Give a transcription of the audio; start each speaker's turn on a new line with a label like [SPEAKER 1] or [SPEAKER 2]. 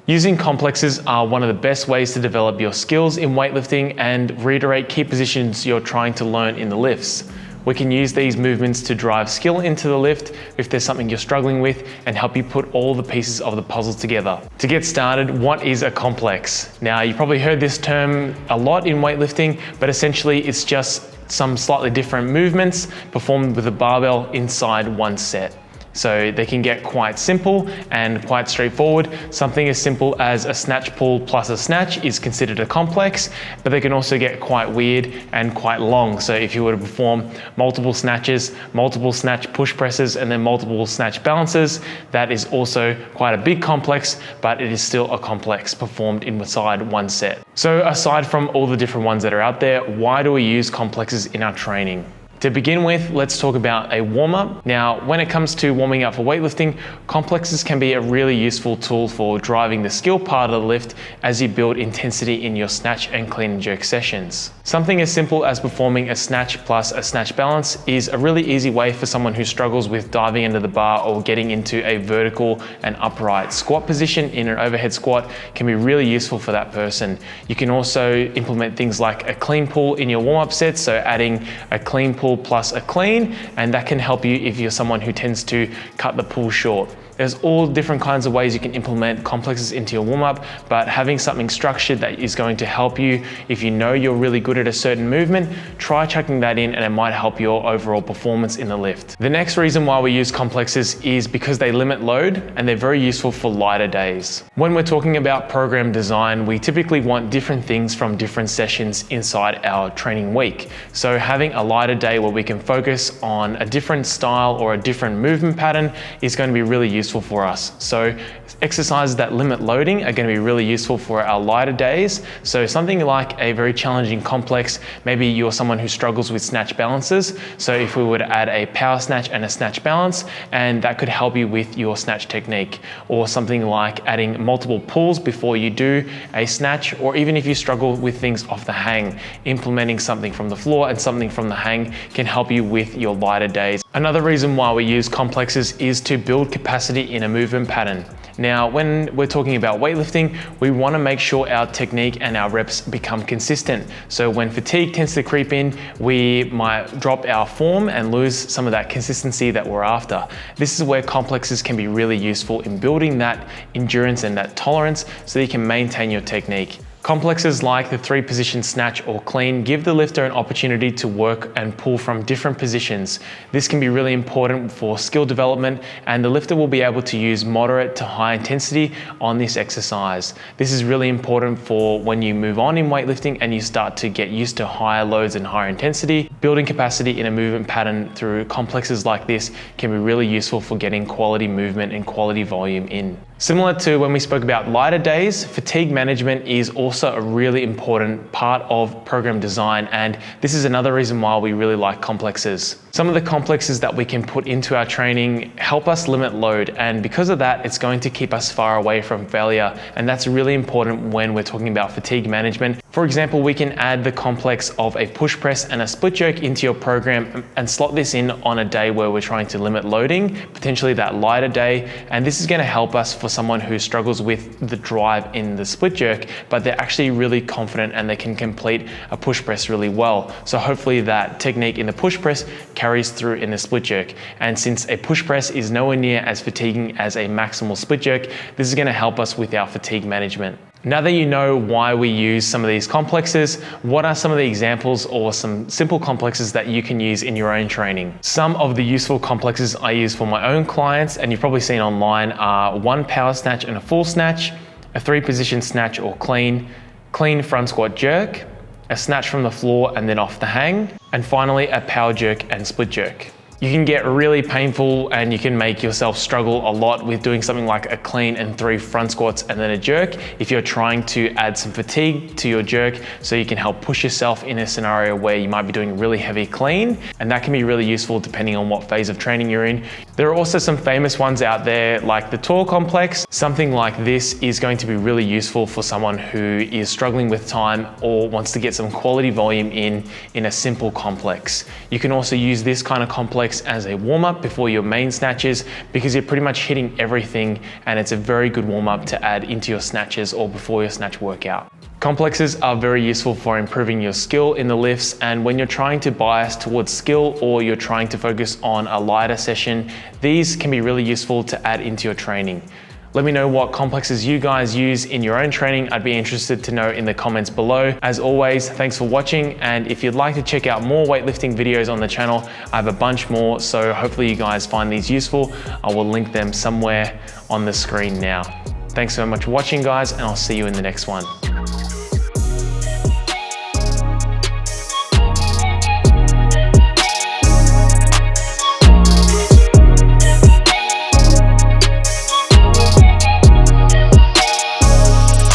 [SPEAKER 1] Using complexes are one of the best ways to develop your skills in weightlifting and reiterate key positions you're trying to learn in the lifts. We can use these movements to drive skill into the lift if there's something you're struggling with and help you put all the pieces of the puzzle together. To get started, what is a complex? Now, you probably heard this term a lot in weightlifting, but essentially it's just some slightly different movements performed with a barbell inside one set. So they can get quite simple and quite straightforward. Something as simple as a snatch pull plus a snatch is considered a complex, but they can also get quite weird and quite long. So if you were to perform multiple snatches, multiple snatch push presses, and then multiple snatch balances, that is also quite a big complex, but it is still a complex performed inside one set. So aside from all the different ones that are out there, why do we use complexes in our training? To begin with, let's talk about a warm-up. Now, when it comes to warming up for weightlifting, complexes can be a really useful tool for driving the skill part of the lift as you build intensity in your snatch and clean and jerk sessions. Something as simple as performing a snatch plus a snatch balance is a really easy way for someone who struggles with diving into the bar or getting into a vertical and upright squat position in an overhead squat can be really useful for that person. You can also implement things like a clean pull in your warm-up sets, so adding a clean pull plus a clean, and that can help you if you're someone who tends to cut the pull short. There's all different kinds of ways you can implement complexes into your warm-up, but having something structured that is going to help you, if you know you're really good at a certain movement, try chucking that in and it might help your overall performance in the lift. The next reason why we use complexes is because they limit load and they're very useful for lighter days. When we're talking about program design, we typically want different things from different sessions inside our training week. So having a lighter day where we can focus on a different style or a different movement pattern is going to be really useful for us. So exercises that limit loading are going to be really useful for our lighter days. So something like a very challenging complex, maybe you're someone who struggles with snatch balances. So if we were to add a power snatch and a snatch balance, and that could help you with your snatch technique, or something like adding multiple pulls before you do a snatch, or even if you struggle with things off the hang, implementing something from the floor and something from the hang can help you with your lighter days. Another reason why we use complexes is to build capacity in a movement pattern. Now, when we're talking about weightlifting, we want to make sure our technique and our reps become consistent. So when fatigue tends to creep in, we might drop our form and lose some of that consistency that we're after. This is where complexes can be really useful in building that endurance and that tolerance so that you can maintain your technique. Complexes like the 3-position snatch or clean give the lifter an opportunity to work and pull from different positions. This can be really important for skill development, and the lifter will be able to use moderate to high intensity on this exercise. This is really important for when you move on in weightlifting and you start to get used to higher loads and higher intensity. Building capacity in a movement pattern through complexes like this can be really useful for getting quality movement and quality volume in. Similar to when we spoke about lighter days, fatigue management is also a really important part of program design, and this is another reason why we really like complexes. Some of the complexes that we can put into our training help us limit load, and because of that, it's going to keep us far away from failure, and that's really important when we're talking about fatigue management. For example, we can add the complex of a push press and a split jerk into your program and slot this in on a day where we're trying to limit loading, potentially that lighter day, and this is going to help us for someone who struggles with the drive in the split jerk, but they're actually really confident and they can complete a push press really well. So hopefully that technique in the push press carries through in the split jerk. And since a push press is nowhere near as fatiguing as a maximal split jerk, this is going to help us with our fatigue management. Now that you know why we use some of these complexes, what are some of the examples or some simple complexes that you can use in your own training? Some of the useful complexes I use for my own clients, and you've probably seen online, are one power snatch and a full snatch, a 3-position snatch or clean, clean front squat jerk, a snatch from the floor and then off the hang, and finally a power jerk and split jerk. You can get really painful and you can make yourself struggle a lot with doing something like a clean and 3 front squats and then a jerk if you're trying to add some fatigue to your jerk so you can help push yourself in a scenario where you might be doing really heavy clean, and that can be really useful depending on what phase of training you're in. There are also some famous ones out there like the tall complex. Something like this is going to be really useful for someone who is struggling with time or wants to get some quality volume in a simple complex. You can also use this kind of complex complex as a warm-up before your main snatches, because you're pretty much hitting everything, and it's a very good warm-up to add into your snatches or before your snatch workout. Complexes are very useful for improving your skill in the lifts, and when you're trying to bias towards skill or you're trying to focus on a lighter session, these can be really useful to add into your training. Let me know what complexes you guys use in your own training. I'd be interested to know in the comments below. As always, thanks for watching, and if you'd like to check out more weightlifting videos on the channel, I have a bunch more, so hopefully you guys find these useful. I will link them somewhere on the screen now. Thanks so much for watching, guys, and I'll see you in the next one.